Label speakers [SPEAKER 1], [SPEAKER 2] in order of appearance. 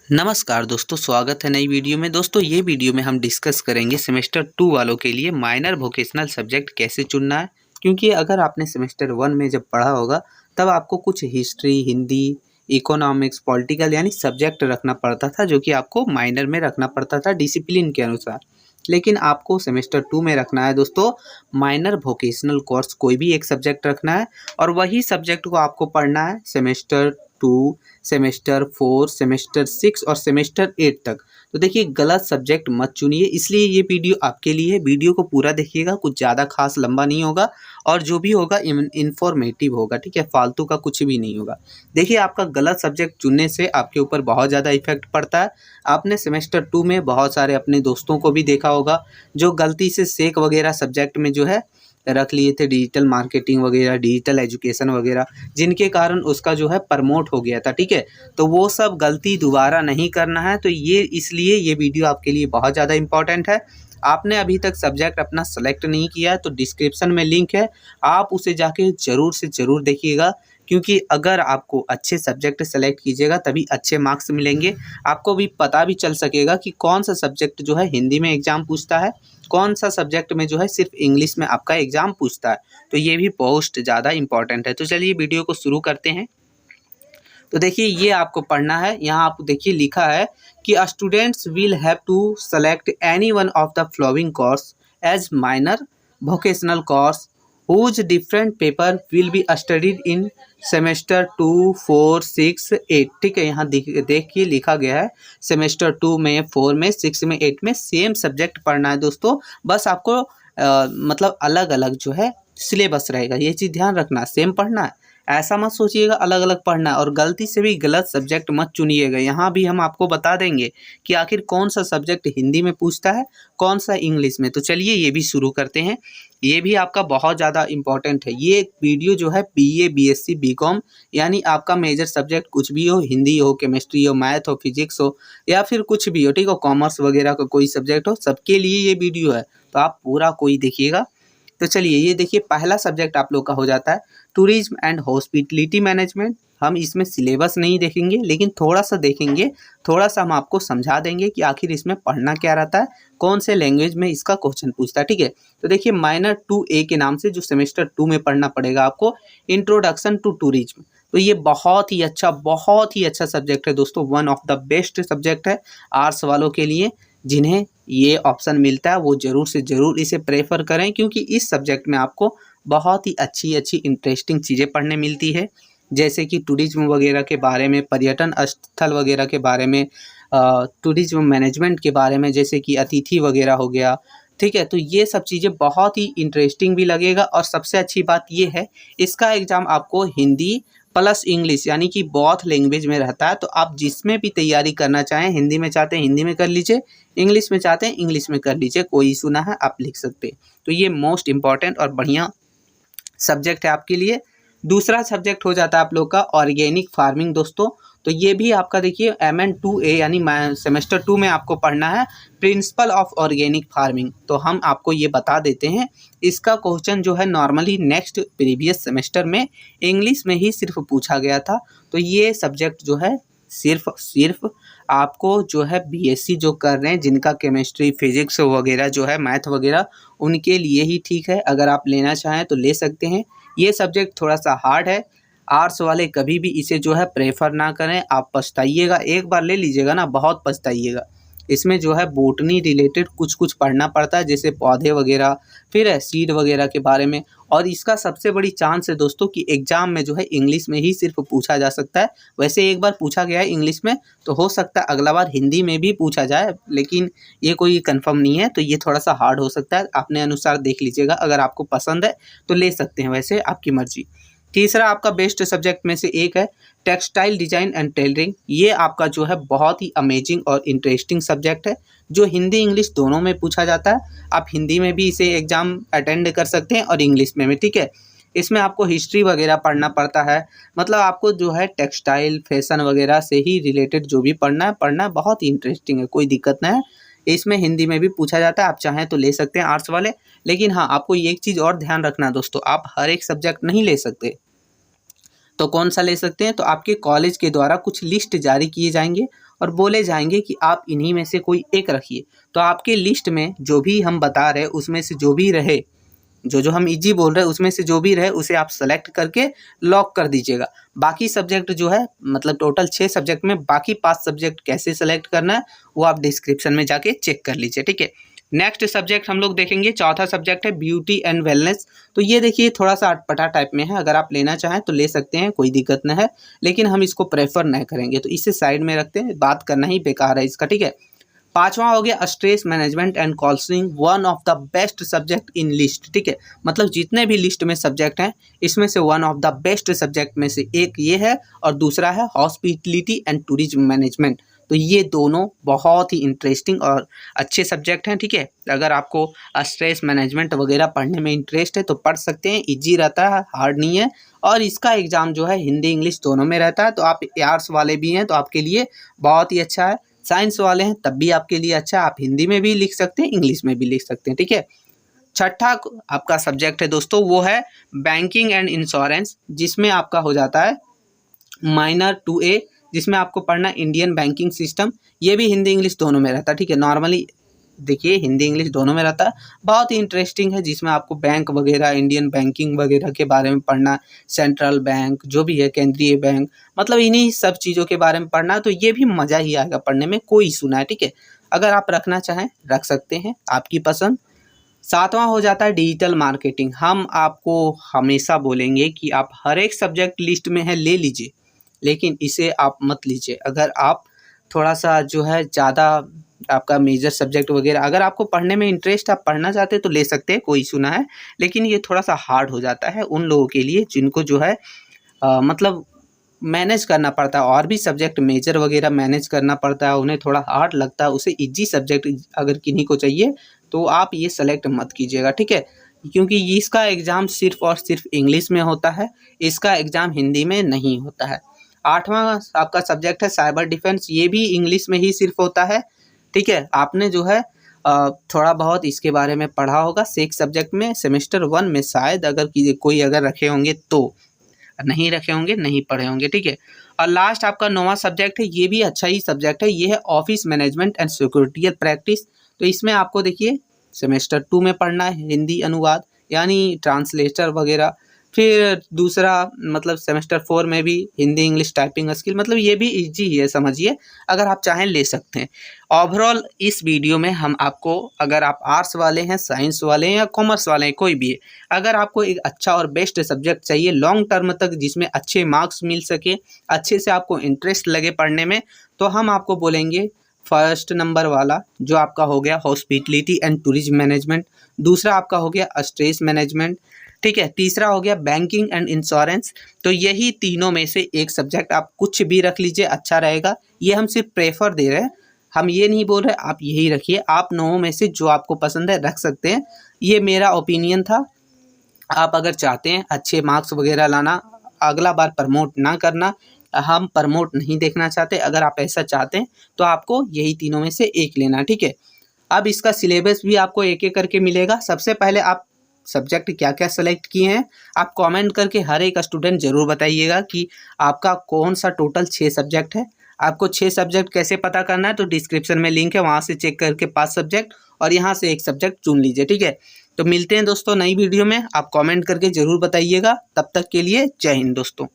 [SPEAKER 1] नमस्कार दोस्तों, स्वागत है नई वीडियो में। दोस्तों ये वीडियो में हम डिस्कस करेंगे सेमेस्टर 2 वालों के लिए माइनर वोकेशनल सब्जेक्ट कैसे चुनना है। क्योंकि अगर आपने सेमेस्टर 1 में जब पढ़ा होगा तब आपको कुछ हिस्ट्री, हिंदी, इकोनॉमिक्स, पॉलिटिकल यानी सब्जेक्ट रखना पड़ता था, जो कि आपको माइनर में रखना पड़ता था डिसिप्लिन के अनुसार। लेकिन आपको सेमेस्टर 2 में रखना है दोस्तों माइनर वोकेशनल कोर्स, कोई भी एक सब्जेक्ट रखना है और वही सब्जेक्ट को आपको पढ़ना है सेमेस्टर 2, सेमेस्टर 4, सेमेस्टर 6 और सेमेस्टर 8 तक। तो देखिए गलत सब्जेक्ट मत चुनिए, इसलिए ये वीडियो आपके लिए है। वीडियो को पूरा देखिएगा, कुछ ज़्यादा खास लंबा नहीं होगा और जो भी होगा इन्फॉर्मेटिव होगा, ठीक है, फालतू का कुछ भी नहीं होगा। देखिए आपका गलत सब्जेक्ट चुनने से आपके ऊपर बहुत ज़्यादा इफेक्ट पड़ता है। आपने सेमेस्टर 2 में बहुत सारे अपने दोस्तों को भी देखा होगा जो गलती से सेक वगैरह सब्जेक्ट में जो है रख लिए थे, डिजिटल मार्केटिंग वगैरह, डिजिटल एजुकेशन वगैरह, जिनके कारण उसका जो है प्रमोट हो गया था, ठीक है। तो वो सब गलती दोबारा नहीं करना है। तो ये इसलिए ये वीडियो आपके लिए बहुत ज़्यादा इंपॉर्टेंट है। आपने अभी तक सब्जेक्ट अपना सेलेक्ट नहीं किया है तो डिस्क्रिप्शन में लिंक है, आप उसे जाके ज़रूर से ज़रूर देखिएगा। क्योंकि अगर आपको अच्छे सब्जेक्ट सेलेक्ट कीजिएगा तभी अच्छे मार्क्स मिलेंगे। आपको भी पता भी चल सकेगा कि कौन सा सब्जेक्ट जो है हिंदी में एग्ज़ाम पूछता है, कौन सा सब्जेक्ट में जो है सिर्फ इंग्लिश में आपका एग्ज़ाम पूछता है। तो ये भी बहुत ज़्यादा इंपॉर्टेंट है। तो चलिए वीडियो को शुरू करते हैं। तो देखिए ये आपको पढ़ना है। यहाँ आप देखिए लिखा है कि students will have to select any one of the following course as minor vocational course whose different paper will be studied in semester 2, 4, 6, 8। ठीक है, यहाँ देखिए लिखा गया है सेमेस्टर 2 में, 4 में, 6 में, 8 में सेम सब्जेक्ट पढ़ना है दोस्तों। बस आपको मतलब अलग अलग जो है सिलेबस रहेगा, ये चीज़ ध्यान रखना, सेम पढ़ना है। ऐसा मत सोचिएगा अलग अलग पढ़ना है। और गलती से भी गलत सब्जेक्ट मत चुनिएगा। यहाँ भी हम आपको बता देंगे कि आखिर कौन सा सब्जेक्ट हिंदी में पूछता है, कौन सा इंग्लिश में। तो चलिए ये भी शुरू करते हैं। ये भी आपका बहुत ज़्यादा इंपॉर्टेंट है। ये वीडियो जो है बीए, बीएससी, बीकॉम यानी आपका मेजर सब्जेक्ट कुछ भी हो, हिंदी हो, केमिस्ट्री हो, मैथ हो, फिजिक्स हो या फिर कुछ भी हो, ठीक हो, कॉमर्स वगैरह का कोई सब्जेक्ट हो, सबके लिए ये वीडियो है। तो आप पूरा कोई देखिएगा। तो चलिए ये देखिए पहला सब्जेक्ट आप लोग का हो जाता है टूरिज्म एंड हॉस्पिटलिटी मैनेजमेंट। हम इसमें सिलेबस नहीं देखेंगे लेकिन थोड़ा सा देखेंगे, थोड़ा सा हम आपको समझा देंगे कि आखिर इसमें पढ़ना क्या रहता है, कौन से लैंग्वेज में इसका क्वेश्चन पूछता है, ठीक है। तो देखिए माइनर 2A के नाम से जो सेमेस्टर 2 में पढ़ना पड़ेगा आपको, इंट्रोडक्शन टू टूरिज्म। तो ये बहुत ही अच्छा सब्जेक्ट है दोस्तों, one of the best subject है आर्ट्स वालों के लिए। जिन्हें ये ऑप्शन मिलता है वो ज़रूर से ज़रूर इसे प्रेफर करें, क्योंकि इस सब्जेक्ट में आपको बहुत ही अच्छी इंटरेस्टिंग चीज़ें पढ़ने मिलती है। जैसे कि टूरिज्म वगैरह के बारे में, पर्यटन स्थल वगैरह के बारे में, टूरिज्म मैनेजमेंट के बारे में, जैसे कि अतिथि वगैरह हो गया, ठीक है। तो ये सब चीज़ें बहुत ही इंटरेस्टिंग भी लगेगा। और सबसे अच्छी बात ये है इसका एग्ज़ाम आपको हिंदी प्लस इंग्लिश यानी कि बोथ लैंग्वेज में रहता है। तो आप जिसमें भी तैयारी करना चाहें, हिंदी में चाहते हैं हिंदी में कर लीजिए, इंग्लिश में चाहते हैं इंग्लिश में कर लीजिए, कोई इशू ना है, आप लिख सकते हैं। तो ये मोस्ट इंपॉर्टेंट और बढ़िया सब्जेक्ट है आपके लिए। दूसरा सब्जेक्ट हो जाता है आप लोग का ऑर्गेनिक फार्मिंग दोस्तों। तो ये भी आपका देखिए MN2A यानी सेमेस्टर 2 में आपको पढ़ना है प्रिंसिपल ऑफ ऑर्गेनिक फार्मिंग। तो हम आपको ये बता देते हैं, इसका क्वेश्चन जो है नॉर्मली नेक्स्ट प्रीवियस सेमेस्टर में इंग्लिश में ही सिर्फ पूछा गया था। तो ये सब्जेक्ट जो है सिर्फ आपको जो है बीएससी जो कर रहे हैं, जिनका केमिस्ट्री, फिजिक्स वगैरह जो है, मैथ वगैरह, उनके लिए ही ठीक है। अगर आप लेना चाहें तो ले सकते हैं। ये सब्जेक्ट थोड़ा सा हार्ड है, आर्ट्स वाले कभी भी इसे जो है प्रेफर ना करें, आप पछताइएगा। एक बार ले लीजिएगा ना, बहुत पछताइएगा। इसमें जो है बोटनी रिलेटेड कुछ पढ़ना पड़ता है, जैसे पौधे वगैरह, फिर सीड वगैरह के बारे में। और इसका सबसे बड़ी चांस है दोस्तों कि एग्ज़ाम में जो है इंग्लिश में ही सिर्फ पूछा जा सकता है। वैसे एक बार पूछा गया है इंग्लिश में, तो हो सकता है अगला बार हिंदी में भी पूछा जाए, लेकिन ये कोई कंफर्म नहीं है। तो ये थोड़ा सा हार्ड हो सकता है, अपने अनुसार देख लीजिएगा। अगर आपको पसंद है तो ले सकते हैं, वैसे आपकी मर्जी। तीसरा आपका बेस्ट सब्जेक्ट में से एक है टेक्सटाइल डिज़ाइन एंड टेलरिंग। ये आपका जो है बहुत ही अमेजिंग और इंटरेस्टिंग सब्जेक्ट है, जो हिंदी इंग्लिश दोनों में पूछा जाता है। आप हिंदी में भी इसे एग्ज़ाम अटेंड कर सकते हैं और इंग्लिश में भी, ठीक है। इसमें आपको हिस्ट्री वगैरह पढ़ना पड़ता है, मतलब आपको जो है टेक्सटाइल, फैशन वगैरह से ही रिलेटेड जो भी पढ़ना है, बहुत ही इंटरेस्टिंग है, कोई दिक्कत ना है। इसमें हिंदी में भी पूछा जाता है, आप चाहें तो ले सकते हैं आर्ट्स वाले। लेकिन हाँ, आपको एक चीज़ और ध्यान रखना दोस्तों, आप हर एक सब्जेक्ट नहीं ले सकते। तो कौन सा ले सकते हैं, तो आपके कॉलेज के द्वारा कुछ लिस्ट जारी किए जाएंगे और बोले जाएंगे कि आप इन्हीं में से कोई एक रखिए। तो आपके लिस्ट में जो भी हम बता रहे हैं उसमें से जो भी रहे, जो हम इजी बोल रहे हैं उसमें से जो भी रहे उसे आप सेलेक्ट करके लॉक कर दीजिएगा। बाकी सब्जेक्ट जो है मतलब टोटल 6 सब्जेक्ट में बाकी 5 सब्जेक्ट कैसे सेलेक्ट करना है वो आप डिस्क्रिप्शन में जाके चेक कर लीजिए, ठीक है। नेक्स्ट सब्जेक्ट हम लोग देखेंगे, चौथा सब्जेक्ट है ब्यूटी एंड वेलनेस। तो ये देखिए थोड़ा सा अटपटा टाइप में है, अगर आप लेना चाहें तो ले सकते हैं, कोई दिक्कत न है, लेकिन हम इसको प्रेफर नहीं करेंगे, तो इसे साइड में रखते हैं, बात करना ही बेकार है इसका, ठीक है। पांचवा हो गया stress management and counselling, one of the best subject in list, ठीक है। मतलब जितने भी लिस्ट में सब्जेक्ट हैं इसमें से one of the best subject में से एक ये है और दूसरा है हॉस्पिटलिटी एंड टूरिज्म मैनेजमेंट। तो ये दोनों बहुत ही इंटरेस्टिंग और अच्छे सब्जेक्ट हैं, ठीक है। अगर आपको स्ट्रेस मैनेजमेंट वगैरह पढ़ने में इंटरेस्ट है तो पढ़ सकते हैं, इजी रहता है, हार्ड नहीं है। और इसका एग्ज़ाम जो है हिंदी इंग्लिश दोनों में रहता है, तो आप आर्ट्स वाले भी हैं तो आपके लिए बहुत ही अच्छा है, साइंस वाले हैं तब भी आपके लिए अच्छा, आप हिंदी में भी लिख सकते हैं, इंग्लिश में भी लिख सकते हैं, ठीक है। छठा आपका सब्जेक्ट है दोस्तों वो है बैंकिंग एंड इंश्योरेंस, जिसमें आपका हो जाता है माइनर 2A, जिसमें आपको पढ़ना इंडियन बैंकिंग सिस्टम। ये भी हिंदी इंग्लिश दोनों में रहता है, ठीक है। नॉर्मली देखिए हिंदी इंग्लिश दोनों में रहता है, बहुत ही इंटरेस्टिंग है, जिसमें आपको बैंक वगैरह इंडियन बैंकिंग वगैरह के बारे में पढ़ना, सेंट्रल बैंक जो भी है, केंद्रीय बैंक, मतलब इन्हीं सब चीज़ों के बारे में पढ़ना। तो ये भी मज़ा ही आएगा पढ़ने में, कोई सुना है, ठीक है। अगर आप रखना चाहें रख सकते हैं, आपकी पसंद। सातवां हो जाता है डिजिटल मार्केटिंग। हम आपको हमेशा बोलेंगे कि आप हर एक सब्जेक्ट लिस्ट में है ले लीजिए, लेकिन इसे आप मत लीजिए। अगर आप थोड़ा सा जो है ज़्यादा आपका मेजर सब्जेक्ट वगैरह अगर आपको पढ़ने में इंटरेस्ट आप पढ़ना चाहते हैं तो ले सकते हैं, कोई इशू ना है, लेकिन ये थोड़ा सा हार्ड हो जाता है उन लोगों के लिए जिनको जो है मतलब मैनेज करना पड़ता है, और भी सब्जेक्ट मेजर वगैरह मैनेज करना पड़ता है, उन्हें थोड़ा हार्ड लगता है। उसे इजी सब्जेक्ट अगर किन्हीं को चाहिए तो आप ये सेलेक्ट मत कीजिएगा, ठीक है, क्योंकि इसका एग्ज़ाम सिर्फ और सिर्फ इंग्लिश में होता है, इसका एग्ज़ाम हिंदी में नहीं होता है। आठवां आपका सब्जेक्ट है साइबर डिफेंस, ये भी इंग्लिश में ही सिर्फ होता है, ठीक है। आपने जो है थोड़ा बहुत इसके बारे में पढ़ा होगा सेक्स सब्जेक्ट में, सेमेस्टर 1 में शायद, अगर कोई अगर रखे होंगे तो, नहीं रखे होंगे नहीं पढ़े होंगे, ठीक है। और लास्ट आपका 9वां सब्जेक्ट है, ये भी अच्छा ही सब्जेक्ट है, ये है office management and security practice. तो इसमें आपको देखिए सेमेस्टर 2 में पढ़ना है हिंदी अनुवाद यानी ट्रांसलेटर वगैरह, फिर दूसरा मतलब सेमेस्टर 4 में भी हिंदी इंग्लिश टाइपिंग स्किल, मतलब ये भी इजी ही है, समझिए, अगर आप चाहें ले सकते हैं। ओवरऑल इस वीडियो में हम आपको, अगर आप आर्ट्स वाले हैं, साइंस वाले हैं या कॉमर्स वाले हैं, कोई भी है, अगर आपको एक अच्छा और बेस्ट सब्जेक्ट चाहिए लॉन्ग टर्म तक जिसमें अच्छे मार्क्स मिल सके, अच्छे से आपको इंटरेस्ट लगे पढ़ने में, तो हम आपको बोलेंगे फर्स्ट नंबर वाला जो आपका हो गया हॉस्पिटलिटी एंड टूरिज्म मैनेजमेंट, दूसरा आपका हो गया स्ट्रेस मैनेजमेंट, ठीक है, तीसरा हो गया बैंकिंग एंड इंश्योरेंस। तो यही तीनों में से एक सब्जेक्ट आप कुछ भी रख लीजिए, अच्छा रहेगा। ये हम सिर्फ प्रेफर दे रहे हैं, हम ये नहीं बोल रहे आप यही रखिए, आप 9 में से जो आपको पसंद है रख सकते हैं, ये मेरा ओपिनियन था। आप अगर चाहते हैं अच्छे मार्क्स वगैरह लाना, अगला बार प्रमोट ना करना, हम प्रमोट नहीं देखना चाहते, अगर आप ऐसा चाहते हैं तो आपको यही तीनों में से एक लेना, ठीक है। अब इसका सिलेबस भी आपको एक एक करके मिलेगा। सबसे पहले आप सब्जेक्ट क्या क्या सेलेक्ट किए हैं आप कमेंट करके हर एक स्टूडेंट ज़रूर बताइएगा कि आपका कौन सा टोटल 6 सब्जेक्ट है। आपको 6 सब्जेक्ट कैसे पता करना है तो डिस्क्रिप्शन में लिंक है, वहाँ से चेक करके 5 सब्जेक्ट और यहाँ से एक सब्जेक्ट चुन लीजिए, ठीक है। तो मिलते हैं दोस्तों नई वीडियो में, आप कमेंट करके ज़रूर बताइएगा। तब तक के लिए जय हिंद दोस्तों।